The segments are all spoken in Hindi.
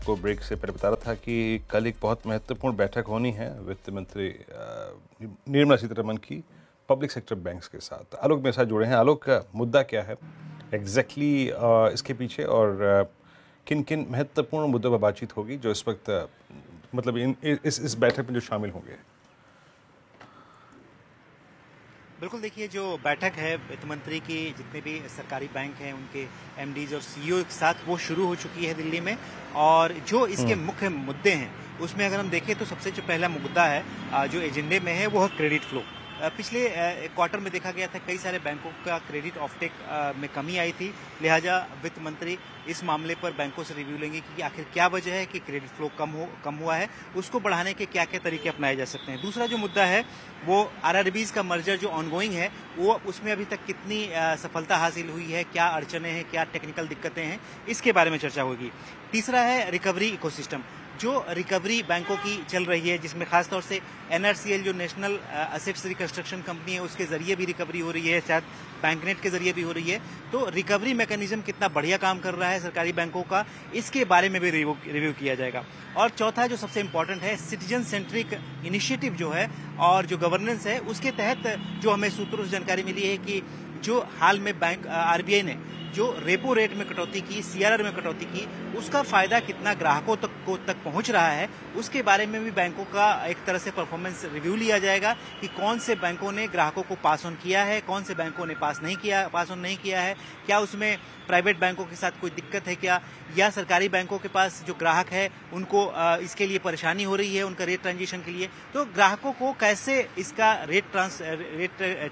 आपको ब्रेक से पहले बता रहा था कि कल एक बहुत महत्वपूर्ण बैठक होनी है वित्त मंत्री निर्मला सीतारमण की पब्लिक सेक्टर बैंक्स के साथ। आलोक मेरे साथ जुड़े हैं। आलोक, मुद्दा क्या है एग्जैक्टली इसके पीछे, और किन किन महत्वपूर्ण मुद्दों पर बातचीत होगी जो इस वक्त मतलब इस बैठक में जो शामिल होंगे? बिल्कुल, देखिए जो बैठक है वित्त मंत्री की, जितने भी सरकारी बैंक हैं उनके एमडीज और सीईओ के साथ वो शुरू हो चुकी है दिल्ली में। और जो इसके मुख्य मुद्दे हैं उसमें अगर हम देखें तो सबसे जो पहला मुद्दा है जो एजेंडे में है वो है क्रेडिट फ्लो। पिछले क्वार्टर में देखा गया था कई सारे बैंकों का क्रेडिट ऑफटेक में कमी आई थी, लिहाजा वित्त मंत्री इस मामले पर बैंकों से रिव्यू लेंगे कि आखिर क्या वजह है कि क्रेडिट फ्लो कम हुआ है, उसको बढ़ाने के क्या क्या तरीके अपनाए जा सकते हैं। दूसरा जो मुद्दा है वो आरआरबीज का मर्जर जो ऑनगोइंग है वो उसमें अभी तक कितनी सफलता हासिल हुई है, क्या अड़चने हैं, क्या टेक्निकल दिक्कतें हैं, इसके बारे में चर्चा होगी। तीसरा है रिकवरी इकोसिस्टम, जो रिकवरी बैंकों की चल रही है जिसमें खासतौर से एनआरसीएल जो नेशनल एसेट्स रिकंस्ट्रक्शन कंपनी है उसके जरिए भी रिकवरी हो रही है, शायद बैंकनेट के जरिए भी हो रही है। तो रिकवरी मैकेनिज्म कितना बढ़िया काम कर रहा है सरकारी बैंकों का, इसके बारे में भी रिव्यू किया जाएगा। और चौथा जो सबसे इम्पोर्टेंट है, सिटीजन सेंट्रिक इनिशिएटिव जो है और जो गवर्नेंस है उसके तहत जो हमें सूत्रों से जानकारी मिली है कि जो हाल में बैंक आरबीआई ने जो रेपो रेट में कटौती की, सीआरआर में कटौती की, उसका फायदा कितना ग्राहकों तक पहुंच रहा है, उसके बारे में भी बैंकों का एक तरह से परफॉर्मेंस रिव्यू लिया जाएगा कि कौन से बैंकों ने ग्राहकों को पास ऑन किया है, कौन से बैंकों ने पास ऑन नहीं किया है, क्या उसमें प्राइवेट बैंकों के साथ कोई दिक्कत है क्या, या सरकारी बैंकों के पास जो ग्राहक है उनको इसके लिए परेशानी हो रही है उनका रेट ट्रांजिशन के लिए। तो ग्राहकों को कैसे इसका रेट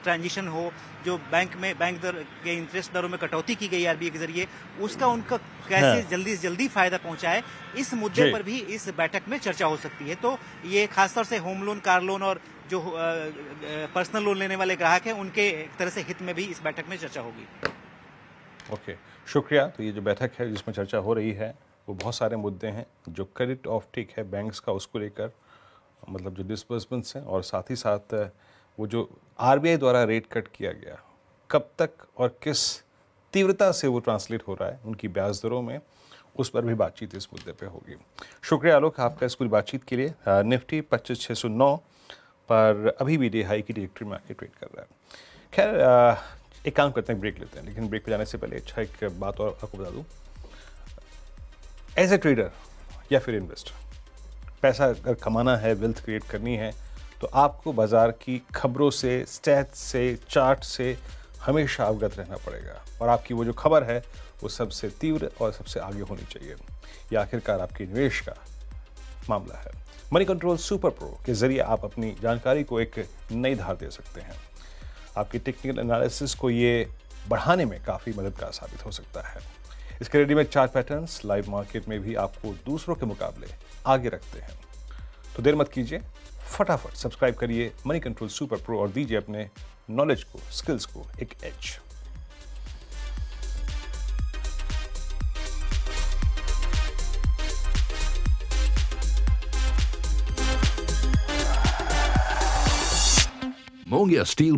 ट्रांजिशन हो, जो बैंक दर के इंटरेस्ट दरों में कटौती की गई आरबीआई के जरिए, उसका उनका कैसे जल्दी से जल्दी फायदा पहुंचाए, इस मुद्दे पर भी इस बैठक में चर्चा हो सकती है। तो ये खासतौर से होम लोन, कार लोन और जो पर्सनल लोन लेने वाले ग्राहक हैं उनके एक तरह से हित में भी इस बैठक में चर्चा होगी। ओके, शुक्रिया। तो ये जो बैठक है जिसमें चर्चा हो रही है वो बहुत सारे मुद्दे हैं। जो क्रेडिट ऑफटेक है बैंक्स का उसको लेकर, मतलब जो डिस्बर्समेंट्स हैं, और साथ ही साथ वो जो आरबीआई द्वारा रेट कट किया गया, कब तक और किस तीव्रता से वो ट्रांसलेट हो रहा है उनकी ब्याज दरों में, उस पर भी बातचीत इस मुद्दे पे होगी। शुक्रिया आलोक आपका इस पूरी बातचीत के लिए। निफ्टी 25,609 पर अभी भी डे हाई की ट्रैजेक्टरी में आके ट्रेड कर रहा है। खैर, एक काम करते हैं, ब्रेक लेते हैं, लेकिन ब्रेक पे जाने से पहले अच्छा एक बात और आपको बता दूं। एज ए ट्रेडर या फिर इन्वेस्टर, पैसा अगर कमाना है, वेल्थ क्रिएट करनी है, तो आपको बाजार की खबरों से, स्टैट्स से, चार्ट से हमेशा अवगत रहना पड़ेगा, और आपकी वो जो खबर है वो सबसे तीव्र और सबसे आगे होनी चाहिए। यह आखिरकार आपके निवेश का मामला है। मनी कंट्रोल सुपर प्रो के जरिए आप अपनी जानकारी को एक नई धार दे सकते हैं। आपकी टेक्निकल एनालिसिस को ये बढ़ाने में काफ़ी मददगार साबित हो सकता है। इसके readymade chart patterns live market में भी आपको दूसरों के मुकाबले आगे रखते हैं। तो देर मत कीजिए, फटाफट सब्सक्राइब करिए मनी कंट्रोल सुपर प्रो और दीजिए अपने नॉलेज को, स्किल्स को एक एज। Mongia Steel